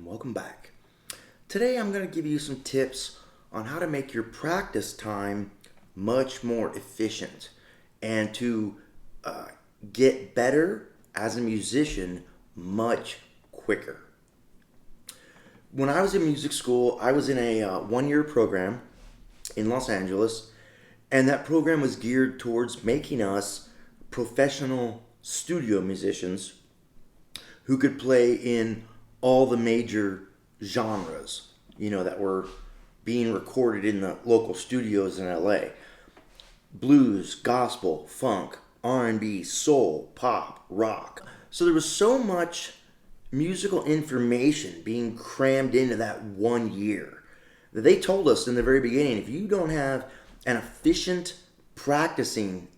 welcome back. Today I'm going to give you some tips on how to make your practice time much more efficient and to get better as a musician much quicker. When I was in music school, I was in a one-year program in Los Angeles, and that program was geared towards making us professional studio musicians who could play in all the major genres, that were being recorded in the local studios in LA. Blues, gospel, funk, R&B, soul, pop, rock. So there was so much musical information being crammed into that 1 year that they told us in the very beginning, if you don't have an efficient practicing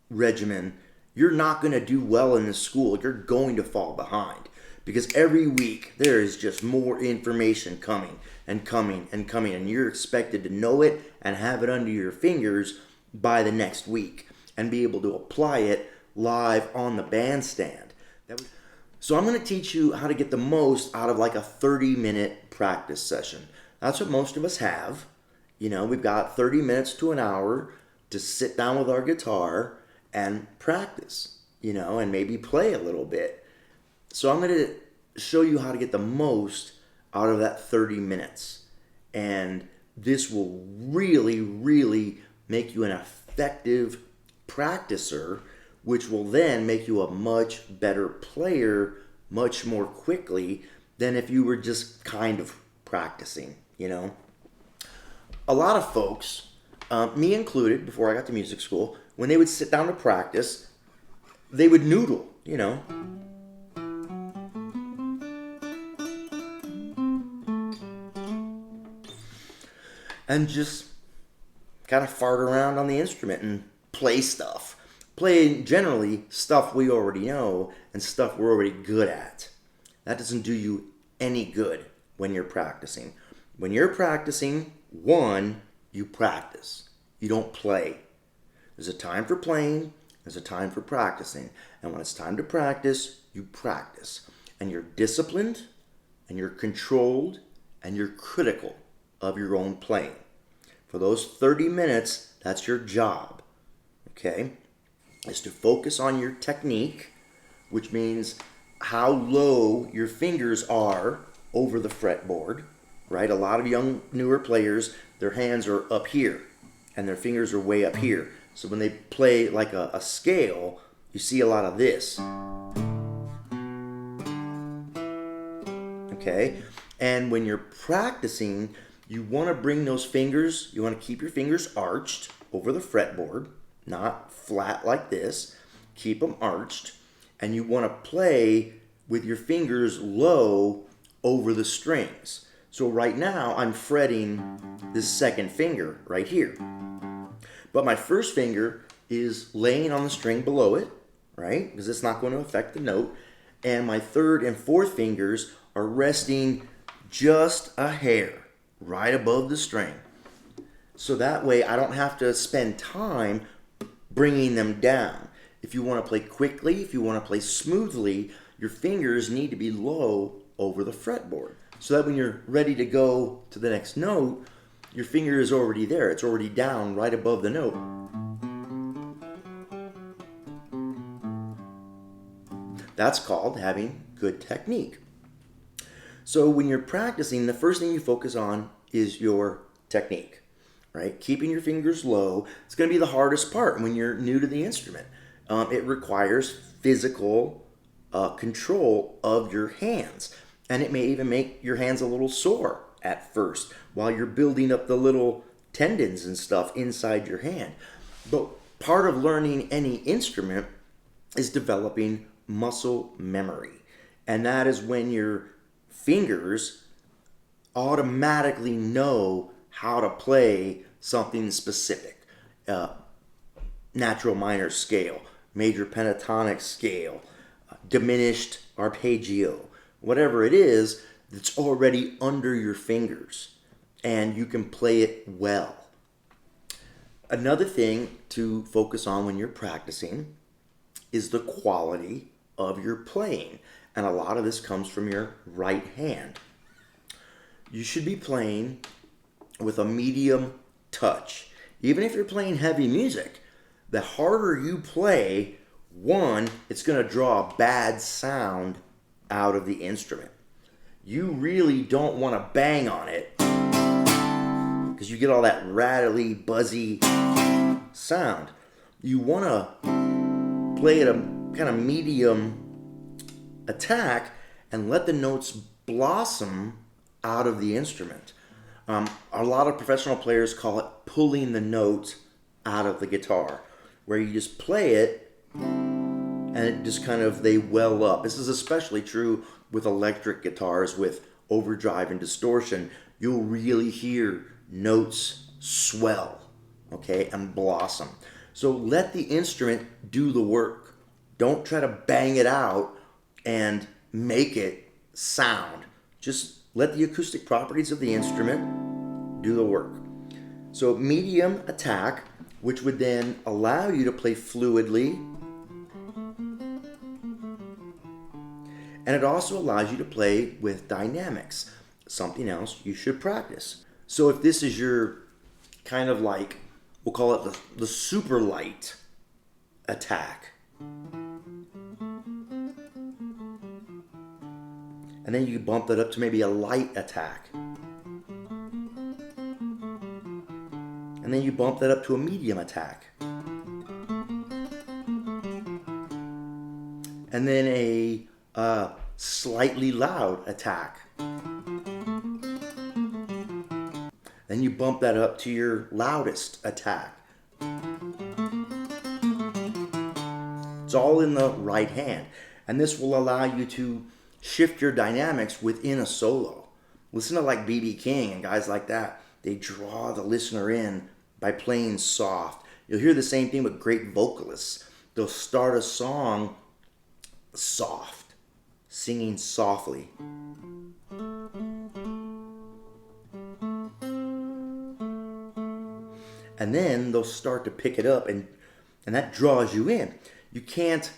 regimen, you're not going to do well in this school. You're going to fall behind. Because every week there is just more information coming and coming and coming, and you're expected to know it and have it under your fingers by the next week and be able to apply it live on the bandstand. So I'm going to teach you how to get the most out of like a 30-minute practice session. That's what most of us have. We've got 30 minutes to an hour to sit down with our guitar and practice, and maybe play a little bit. So I'm going to show you how to get the most out of that 30 minutes. And this will really, really make you an effective practicer, which will then make you a much better player much more quickly than if you were just kind of practicing, A lot of folks, me included, before I got to music school, when they would sit down to practice, they would noodle, and just kind of fart around on the instrument and play stuff. Play generally stuff we already know and stuff we're already good at. That doesn't do you any good when you're practicing. When you're practicing, you practice. You don't play. There's a time for playing, there's a time for practicing. And when it's time to practice, you practice. And you're disciplined, and you're controlled, and you're critical of your own playing. For those 30 minutes, that's your job, okay? Is to focus on your technique, which means how low your fingers are over the fretboard, right? A lot of young, newer players, their hands are up here, and their fingers are way up here. So when they play like a scale, you see a lot of this, okay? And when you're practicing, you want to bring those fingers, you want to keep your fingers arched over the fretboard, not flat like this. Keep them arched. And you want to play with your fingers low over the strings. So right now, I'm fretting this second finger right here. But my first finger is laying on the string below it, right? Because it's not going to affect the note. And my third and fourth fingers are resting just a hair right above the string. So that way I don't have to spend time bringing them down. If you want to play quickly, if you want to play smoothly, your fingers need to be low over the fretboard. So that when you're ready to go to the next note, your finger is already there. It's already down right above the note. That's called having good technique. So when you're practicing, the first thing you focus on is your technique, right? Keeping your fingers low. It's going to be the hardest part when you're new to the instrument. It requires physical control of your hands. And it may even make your hands a little sore at first while you're building up the little tendons and stuff inside your hand. But part of learning any instrument is developing muscle memory. And that is when your fingers automatically know how to play something specific. Natural minor scale, major pentatonic scale, diminished arpeggio, whatever it is that's already under your fingers, and you can play it well. Another thing to focus on when you're practicing is the quality of your playing. And a lot of this comes from your right hand, you should be playing with a medium touch. Even if you're playing heavy music, the harder you play, one, it's going to draw a bad sound out of the instrument. You really don't want to bang on it because you get all that rattly, buzzy sound. You want to play at a kind of medium attack and let the notes blossom out of the instrument. A lot of professional players call it pulling the note out of the guitar, where you just play it and it just kind of, they well up. This is especially true with electric guitars with overdrive and distortion. You'll really hear notes swell, okay, and blossom. So let the instrument do the work. Don't try to bang it out and make it sound. Just let the acoustic properties of the instrument do the work. So medium attack, which would then allow you to play fluidly. And it also allows you to play with dynamics, something else you should practice. So if this is your kind of like, we'll call it the super light attack. And then you bump that up to maybe a light attack. And then you bump that up to a medium attack. And then a slightly loud attack. Then you bump that up to your loudest attack. It's all in the right hand. And this will allow you to shift your dynamics within a solo. Listen to like B.B. King and guys like that. They draw the listener in by playing soft. You'll hear the same thing with great vocalists. They'll start a song soft, singing softly. And then they'll start to pick it up, and that draws you in. You can't,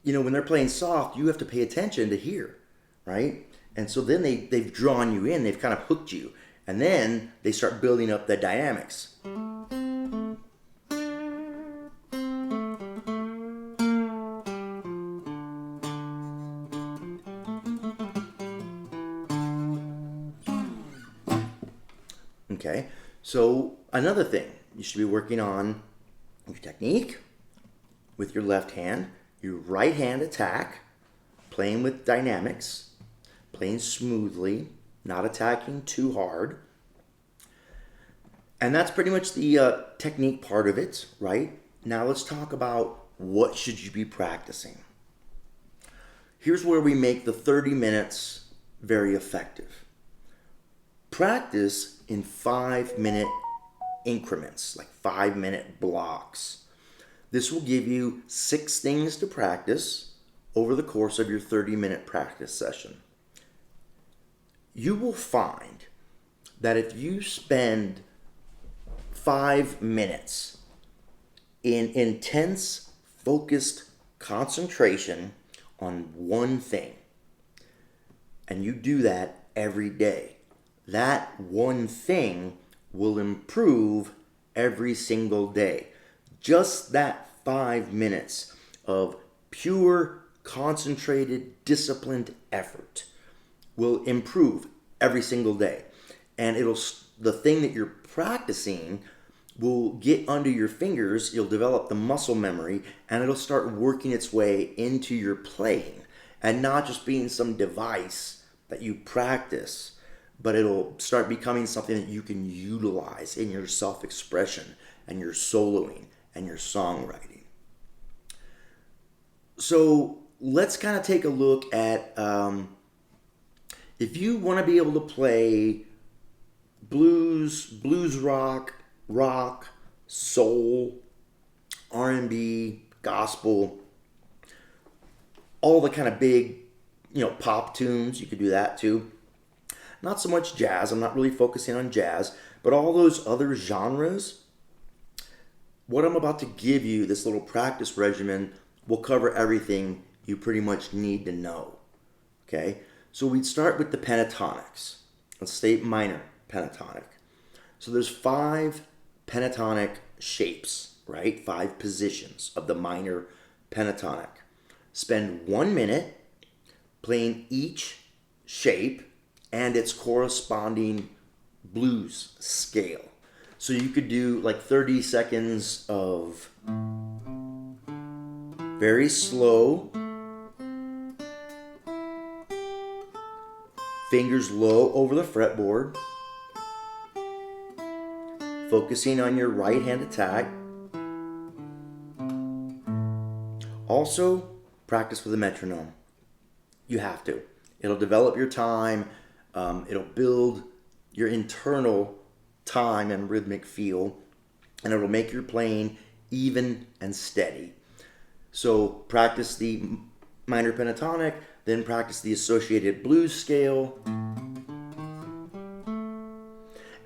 when they're playing soft, you have to pay attention to hear, right? And so then they've drawn you in, they've kind of hooked you. And then they start building up the dynamics. Okay, so another thing, you should be working on your technique with your left hand, your right hand attack, playing with dynamics, playing smoothly, not attacking too hard. And that's pretty much the technique part of it, right? Now let's talk about what should you be practicing. Here's where we make the 30 minutes very effective. Practice in 5-minute increments, like 5-minute blocks. This will give you 6 things to practice over the course of your 30-minute practice session. You will find that if you spend 5 minutes in intense, focused concentration on one thing, and you do that every day, that one thing will improve every single day. Just that 5 minutes of pure, concentrated, disciplined effort will improve every single day. And the thing that you're practicing will get under your fingers, you'll develop the muscle memory, and it'll start working its way into your playing, and not just being some device that you practice, but it'll start becoming something that you can utilize in your self-expression and your soloing and your songwriting. So let's kind of take a look at if you want to be able to play blues rock, soul, R&B, gospel, all the kind of big, pop tunes. You could do that too. Not so much jazz. I'm not really focusing on jazz, but all those other genres. What I'm about to give you, this little practice regimen, will cover everything you pretty much need to know. Okay? So we'd start with the pentatonics. let's say minor pentatonic. So there's 5 pentatonic shapes, right? 5 positions of the minor pentatonic. Spend 1 minute playing each shape and its corresponding blues scale. So you could do like 30 seconds of very slow, fingers low over the fretboard, focusing on your right hand attack. Also, practice with a metronome. You have to. It'll develop your time. It'll build your internal time and rhythmic feel, and it'll make your playing even and steady. So practice the minor pentatonic, then practice the associated blues scale,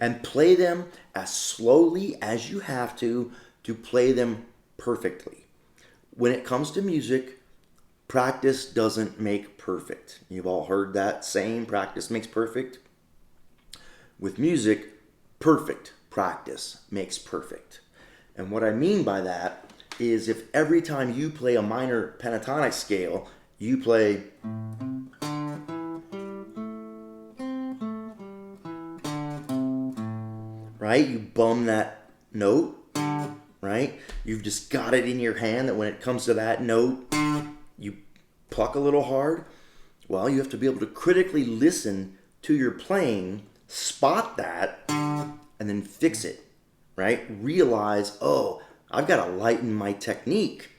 and play them as slowly as you have to play them perfectly. When it comes to music, practice doesn't make perfect. You've all heard that saying, practice makes perfect. With music, perfect practice makes perfect. And what I mean by that is if every time you play a minor pentatonic scale, you play right? You bum that note, right? You've just got it in your hand that when it comes to that note, you pluck a little hard. Well, you have to be able to critically listen to your playing, spot that, and then fix it, right? Realize, oh, I've got to lighten my technique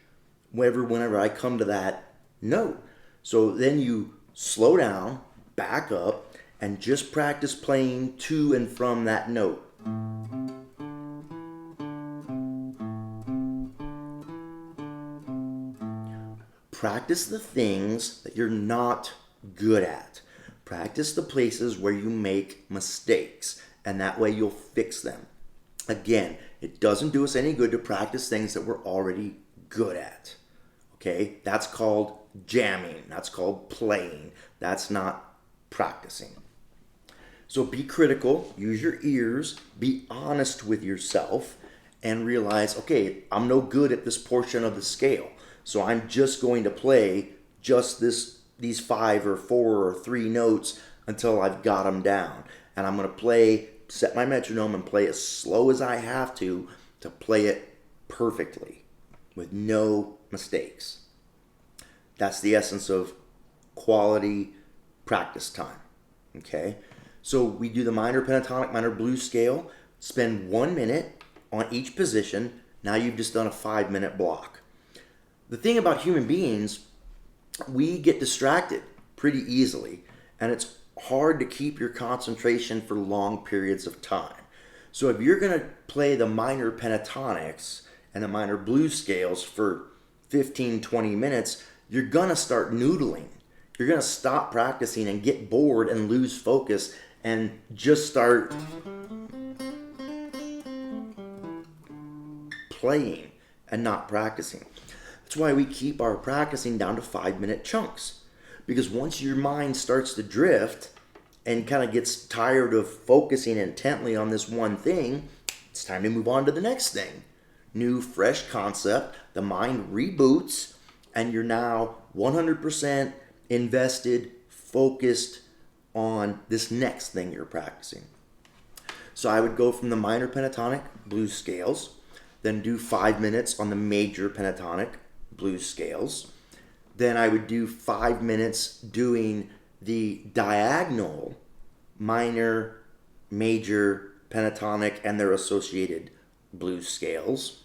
whenever I come to that note. So then you slow down, back up, and just practice playing to and from that note. Practice the things that you're not good at. Practice the places where you make mistakes, and that way you'll fix them. Again, it doesn't do us any good to practice things that we're already good at. Okay? That's called jamming. That's called playing. That's not practicing. So be critical, use your ears, be honest with yourself, and realize, okay, I'm no good at this portion of the scale. So I'm just going to play just these 5 or 4 or 3 notes until I've got them down. And I'm going to set my metronome and play as slow as I have to play it perfectly with no mistakes. That's the essence of quality practice time. Okay? So we do the minor pentatonic, minor blues scale, spend 1 minute on each position. Now you've just done a 5-minute block. The thing about human beings, we get distracted pretty easily, and it's hard to keep your concentration for long periods of time. So if you're going to play the minor pentatonics and the minor blues scales for 15, 20 minutes, you're going to start noodling. You're going to stop practicing and get bored and lose focus and just start playing and not practicing. That's why we keep our practicing down to 5-minute chunks. Because once your mind starts to drift and kind of gets tired of focusing intently on this one thing, it's time to move on to the next thing. New, fresh concept, the mind reboots, and you're now 100% invested, focused on this next thing you're practicing. So I would go from the minor pentatonic blues scales, then do 5 minutes on the major pentatonic blues scales. Then I would do 5 minutes doing the diagonal minor, major, pentatonic, and their associated blues scales.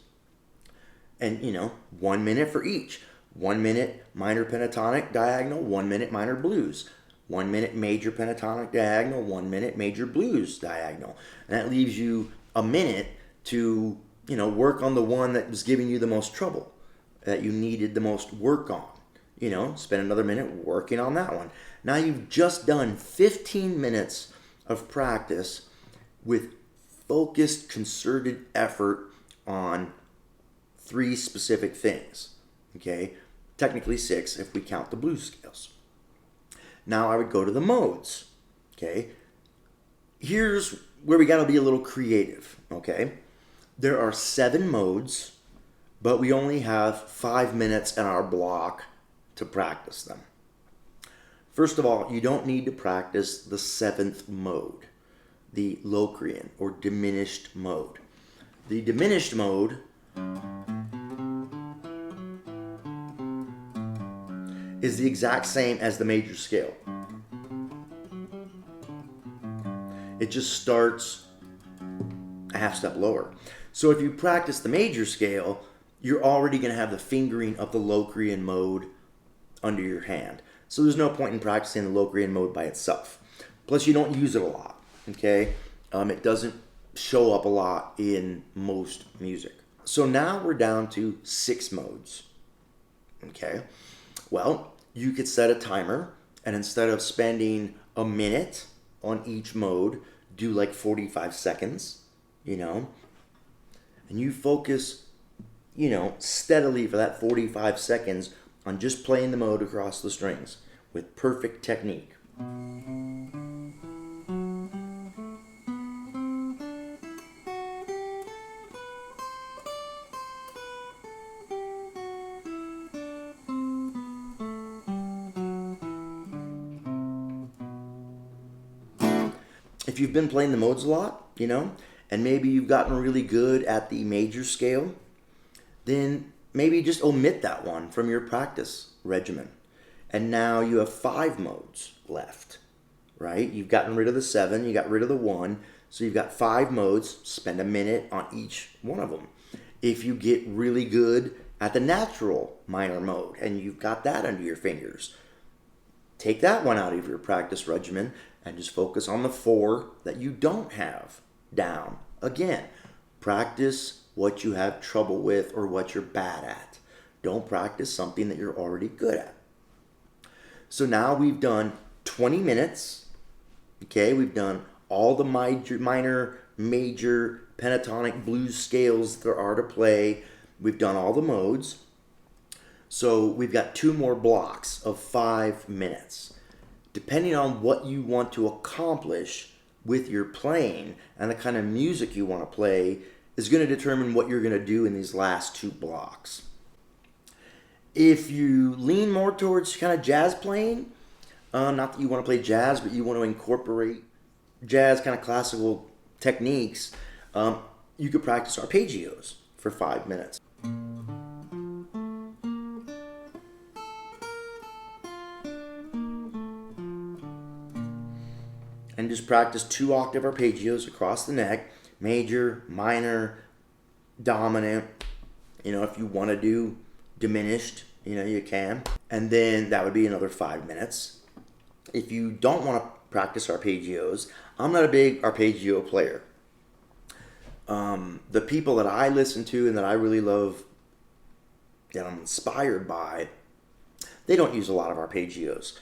And, 1 minute for each. 1 minute minor pentatonic diagonal, 1 minute minor blues. 1 minute major pentatonic diagonal, 1 minute major blues diagonal. And that leaves you a minute to, work on the one that was giving you the most trouble, that you needed the most work on. Spend another minute working on that one. Now you've just done 15 minutes of practice with focused, concerted effort on 3 specific things. Okay? Technically 6 if we count the blues scales. Now I would go to the modes. Okay? Here's where we got to be a little creative, okay? There are 7 modes, but we only have 5 minutes in our block to practice them. First of all, you don't need to practice the 7th mode, the Locrian or diminished mode. The diminished mode is the exact same as the major scale. It just starts a half step lower. So if you practice the major scale, you're already going to have the fingering of the Locrian mode under your hand. So there's no point in practicing the Locrian mode by itself. Plus, you don't use it a lot, okay? It doesn't show up a lot in most music. So now we're down to 6 modes, okay? Well, you could set a timer, and instead of spending a minute on each mode, do like 45 seconds, and you focus, steadily for that 45 seconds on just playing the mode across the strings with perfect technique. If you've been playing the modes a lot, and maybe you've gotten really good at the major scale, then maybe just omit that one from your practice regimen. And now you have 5 modes left, right? You've gotten rid of the 7, you got rid of the 1, so you've got 5 modes. Spend a minute on each one of them. If you get really good at the natural minor mode and you've got that under your fingers, take that one out of your practice regimen and just focus on the 4 that you don't have down. Again, practice what you have trouble with or what you're bad at. Don't practice something that you're already good at. So now we've done 20 minutes. Okay, we've done all the minor, major, pentatonic blues scales there are to play. We've done all the modes. So we've got 2 more blocks of 5 minutes. Depending on what you want to accomplish with your playing and the kind of music you want to play is going to determine what you're going to do in these last 2 blocks. If you lean more towards kind of jazz playing, not that you want to play jazz, but you want to incorporate jazz kind of classical techniques, you could practice arpeggios for 5 minutes. And just practice 2-octave arpeggios across the neck, major, minor, dominant. If you want to do diminished, you can. And then that would be another 5 minutes. If you don't want to practice arpeggios, I'm not a big arpeggio player. The people that I listen to and that I really love, that I'm inspired by, they don't use a lot of arpeggios.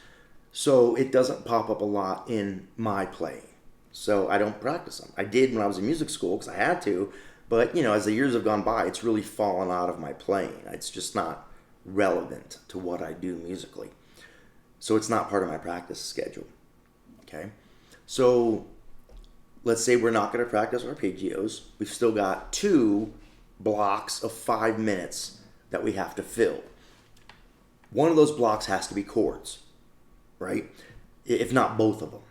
So it doesn't pop up a lot in my playing. So I don't practice them. I did when I was in music school because I had to. But, as the years have gone by, it's really fallen out of my playing. It's just not relevant to what I do musically. So it's not part of my practice schedule. Okay? So let's say we're not going to practice arpeggios. We've still got 2 blocks of 5 minutes that we have to fill. One of those blocks has to be chords, right? If not both of them.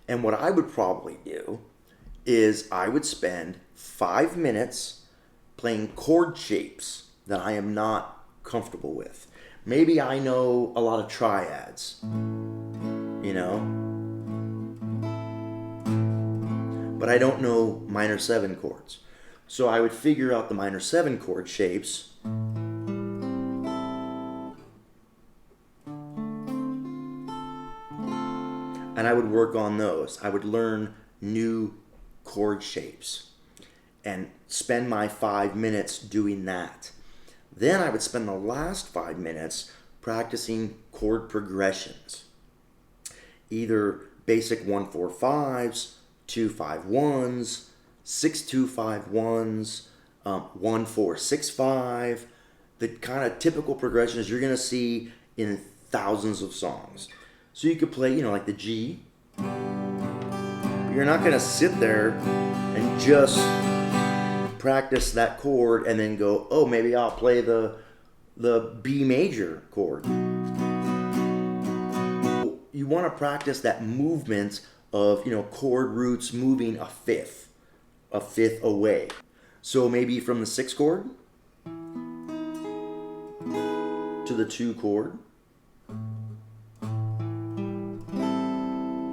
And what I would probably do is I would spend 5 minutes playing chord shapes that I am not comfortable with. Maybe I know a lot of triads, but I don't know minor 7 chords. So I would figure out the minor 7 chord shapes and I would work on those. I would learn new chord shapes and spend my 5 minutes doing that. Then I would spend the last 5 minutes practicing chord progressions. Either basic 1-4-5s, 2-5-1s, 6-2-5-1s, 1-4-6-5, the kind of typical progressions you're going to see in thousands of songs. So you could play, like the G, You're not going to sit there and just practice that chord and then go, oh, maybe I'll play the B major chord. You want to practice that movement of, chord roots moving a fifth away. So maybe from the 6 chord to the 2 chord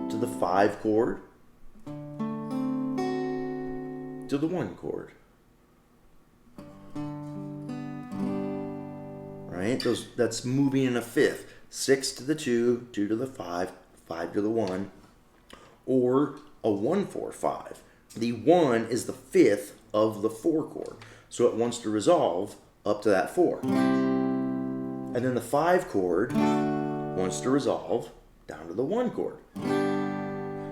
to the 5 chord to the 1 chord. Right? That's moving in a fifth. 6 to the 2, 2 to the 5, 5 to the 1, or a 1-4-5. The 1 is the fifth of the 4 chord, so it wants to resolve up to that 4. And then the 5 chord wants to resolve down to the 1 chord.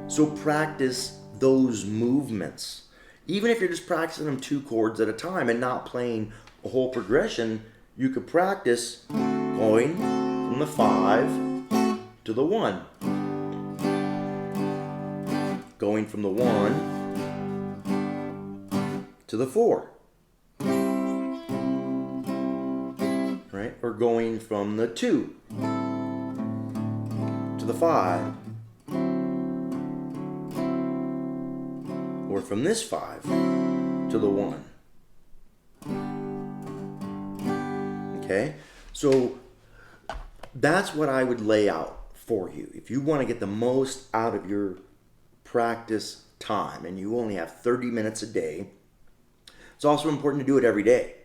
So practice those movements. Even if you're just practicing them 2 chords at a time and not playing a whole progression, you could practice going from the 5 to the 1. Going from the 1 to the 4. Right? Or going from the 2 to the 5. Or from this 5 to the 1. Okay? So that's what I would lay out for you. If you want to get the most out of your practice time and you only have 30 minutes a day, it's also important to do it every day.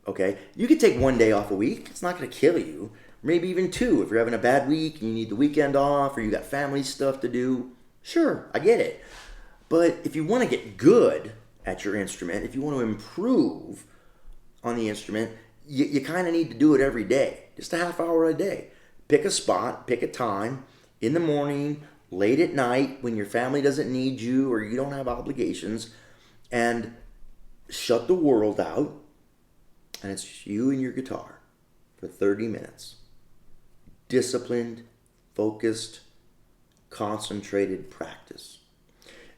Okay? You could take 1 day off a week. It's not going to kill you. Maybe even 2 if you're having a bad week and you need the weekend off or you got family stuff to do. Sure, I get it. But if you want to get good at your instrument, if you want to improve on the instrument, you kind of need to do it every day. Just a half hour a day. Pick a spot, pick a time, in the morning, late at night, when your family doesn't need you or you don't have obligations, and shut the world out, and it's you and your guitar for 30 minutes. Disciplined, focused, concentrated practice.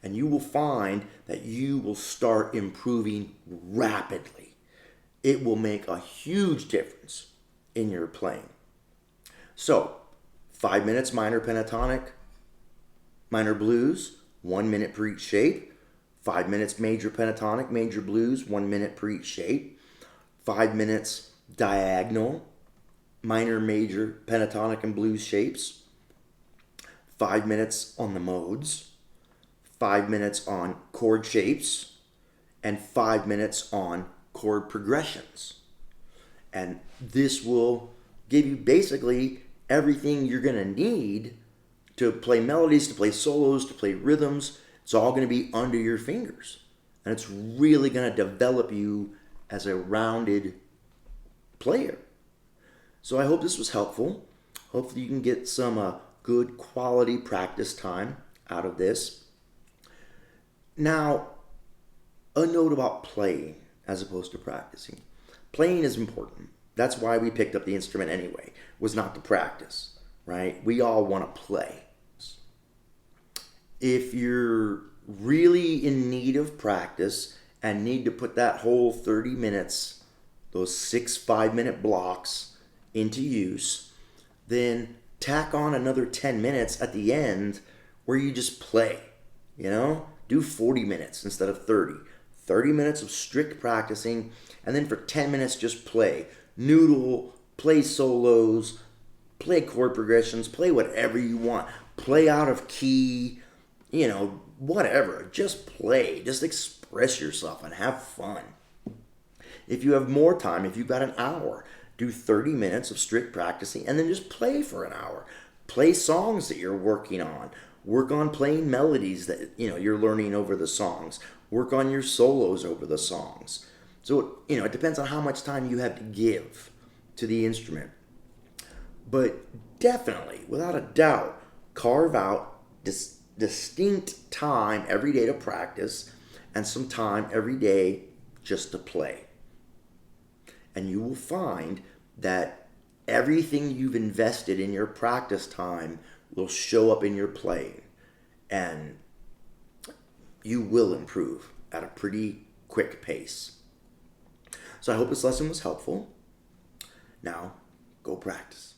And you will find that you will start improving rapidly. It will make a huge difference in your playing. So, 5 minutes minor pentatonic, minor blues, 1 minute per each shape. 5 minutes major pentatonic, major blues, 1 minute per each shape. 5 minutes diagonal, minor, major, pentatonic, and blues shapes. 5 minutes on the modes. 5 minutes on chord shapes. And 5 minutes on chord progressions. And this will give you basically everything you're going to need to play melodies, to play solos, to play rhythms. It's all going to be under your fingers. And it's really going to develop you as a rounded player. So I hope this was helpful. Hopefully you can get some good quality practice time out of this. Now, a note about playing as opposed to practicing. Playing is important. That's why we picked up the instrument anyway, was not to practice, right? We all want to play. If you're really in need of practice and need to put that whole 30 minutes, those 6 5-minute blocks into use, then tack on another 10 minutes at the end where you just play, Do 40 minutes instead of 30. 30 minutes of strict practicing, and then for 10 minutes just play. Noodle, play solos, play chord progressions, play whatever you want. Play out of key, whatever. Just play. Just express yourself and have fun. If you have more time, if you've got an hour, do 30 minutes of strict practicing and then just play for an hour. Play songs that you're working on. Work on playing melodies that you're learning over the songs. Work on your solos over the songs. So, it depends on how much time you have to give to the instrument. But definitely, without a doubt, carve out distinct time every day to practice and some time every day just to play. And you will find that everything you've invested in your practice time will show up in your playing. And you will improve at a pretty quick pace. So I hope this lesson was helpful. Now, go practice.